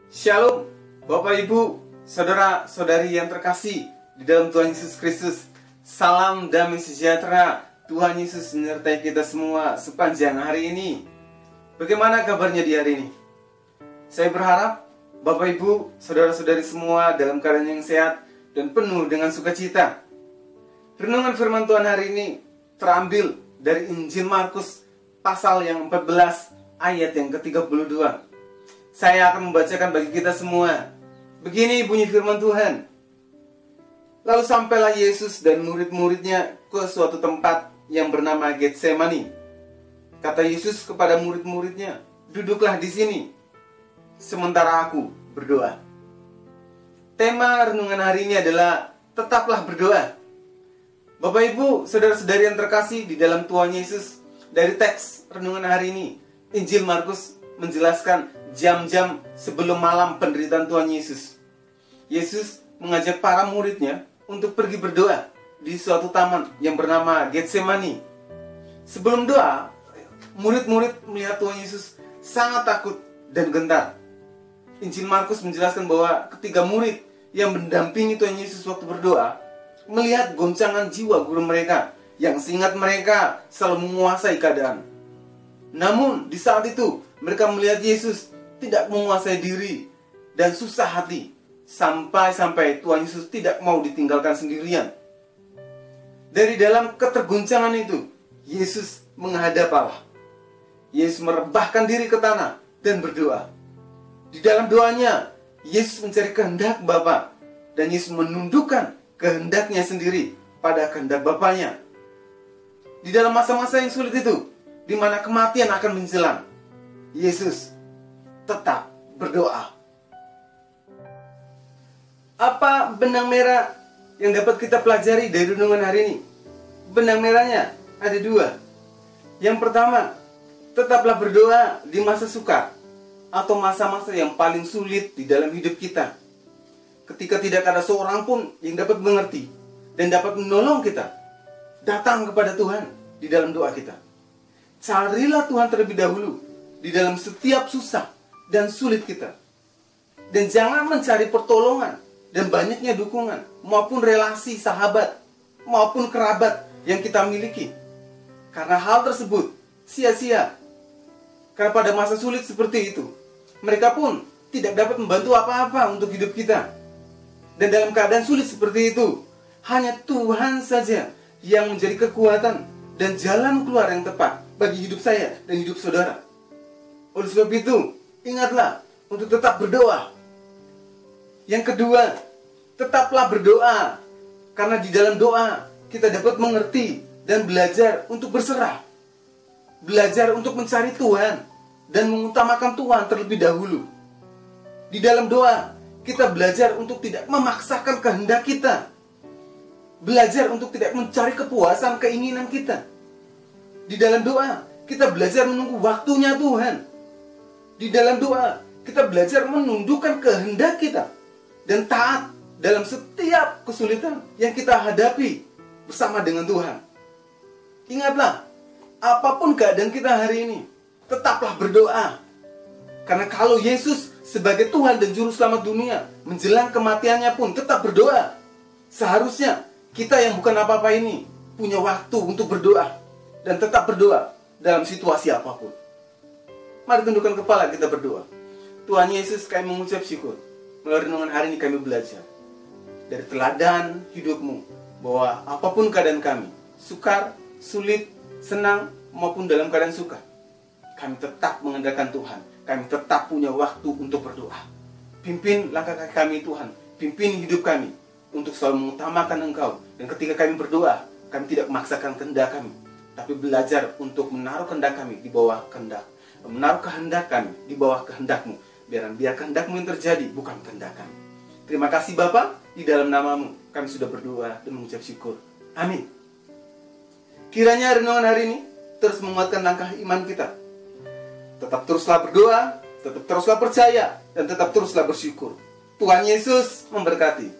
Shalom, Bapak Ibu, Saudara-saudari yang terkasih di dalam Tuhan Yesus Kristus. Salam damai sejahtera. Tuhan Yesus menyertai kita semua sepanjang hari ini. Bagaimana kabarnya di hari ini? Saya berharap Bapak Ibu, saudara-saudari semua dalam keadaan yang sehat dan penuh dengan sukacita. Renungan firman Tuhan hari ini terambil dari Injil Markus pasal yang 14 ayat yang ke-32. Saya akan membacakan bagi kita semua. Begini bunyi firman Tuhan. Lalu sampailah Yesus dan murid-muridnya ke suatu tempat yang bernama Getsemani. Kata Yesus kepada murid-muridnya, "Duduklah di sini, sementara aku berdoa." Tema renungan hari ini adalah tetaplah berdoa. Bapak Ibu, saudara-saudari yang terkasih di dalam Tuhan Yesus, dari teks renungan hari ini, Injil Markus menjelaskan jam-jam sebelum malam penderitaan Tuhan Yesus. Yesus mengajak para muridnya untuk pergi berdoa di suatu taman yang bernama Getsemani. Sebelum doa, murid-murid melihat Tuhan Yesus sangat takut dan gentar. Injil Markus menjelaskan bahwa ketiga murid yang mendampingi Tuhan Yesus waktu berdoa melihat goncangan jiwa guru mereka yang seingat mereka selalu menguasai keadaan. Namun di saat itu mereka melihat Yesus tidak menguasai diri dan susah hati, sampai Tuhan Yesus tidak mau ditinggalkan sendirian. Dari dalam keterguncangan itu, Yesus menghadap Allah. Yesus merebahkan diri ke tanah dan berdoa. Di dalam doanya, Yesus mencari kehendak Bapa, dan Yesus menundukkan kehendaknya sendiri pada kehendak Bapanya. Di dalam masa-masa yang sulit itu, di mana kematian akan menjelang, Yesus tetap berdoa. Apa benang merah yang dapat kita pelajari dari renungan hari ini? Benang merahnya ada dua. Yang pertama, tetaplah berdoa di masa sukar atau masa-masa yang paling sulit di dalam hidup kita. Ketika tidak ada seorang pun yang dapat mengerti dan dapat menolong kita, datang kepada Tuhan di dalam doa kita. Carilah Tuhan terlebih dahulu di dalam setiap susah dan sulit kita. Dan jangan mencari pertolongan dan banyaknya dukungan maupun relasi sahabat maupun kerabat yang kita miliki. Karena hal tersebut sia-sia. Karena pada masa sulit seperti itu, mereka pun tidak dapat membantu apa-apa untuk hidup kita. Dan dalam keadaan sulit seperti itu, hanya Tuhan saja yang menjadi kekuatan dan jalan keluar yang tepat bagi hidup saya dan hidup saudara. Oleh sebab itu, ingatlah untuk tetap berdoa. Yang kedua, tetaplah berdoa. Karena di dalam doa, kita dapat mengerti dan belajar untuk berserah. Belajar untuk mencari Tuhan dan mengutamakan Tuhan terlebih dahulu. Di dalam doa, kita belajar untuk tidak memaksakan kehendak kita. Belajar untuk tidak mencari kepuasan keinginan kita. Di dalam doa, kita belajar menunggu waktunya Tuhan. Di dalam doa, kita belajar menundukkan kehendak kita dan taat dalam setiap kesulitan yang kita hadapi bersama dengan Tuhan. Ingatlah, apapun keadaan kita hari ini, tetaplah berdoa. Karena kalau Yesus sebagai Tuhan dan Juru Selamat dunia menjelang kematiannya pun tetap berdoa, seharusnya kita yang bukan apa-apa ini punya waktu untuk berdoa dan tetap berdoa dalam situasi apapun. Mari tundukkan kepala, kita berdoa. Tuhan Yesus, kami mengucap syukur. Melalui renungan hari ini kami belajar dari teladan hidupmu, bahwa apapun keadaan kami, sukar, sulit, senang, maupun dalam keadaan suka, kami tetap mengandalkan Tuhan. Kami tetap punya waktu untuk berdoa. Pimpin langkah kaki kami Tuhan. Pimpin hidup kami untuk selalu mengutamakan Engkau. Dan ketika kami berdoa, kami tidak memaksakan kehendak kami, tapi belajar untuk menaruh kehendak kami di bawah kehendak. Menaruh kehendak kami di bawah kehendak-Mu. Biar kehendak-Mu yang terjadi, bukan kehendak kami. Terima kasih Bapa, di dalam nama-Mu kami sudah berdoa dan mengucap syukur. Amin. Kiranya renungan hari ini terus menguatkan langkah iman kita. Tetap teruslah berdoa, tetap teruslah percaya, dan tetap teruslah bersyukur. Tuhan Yesus memberkati.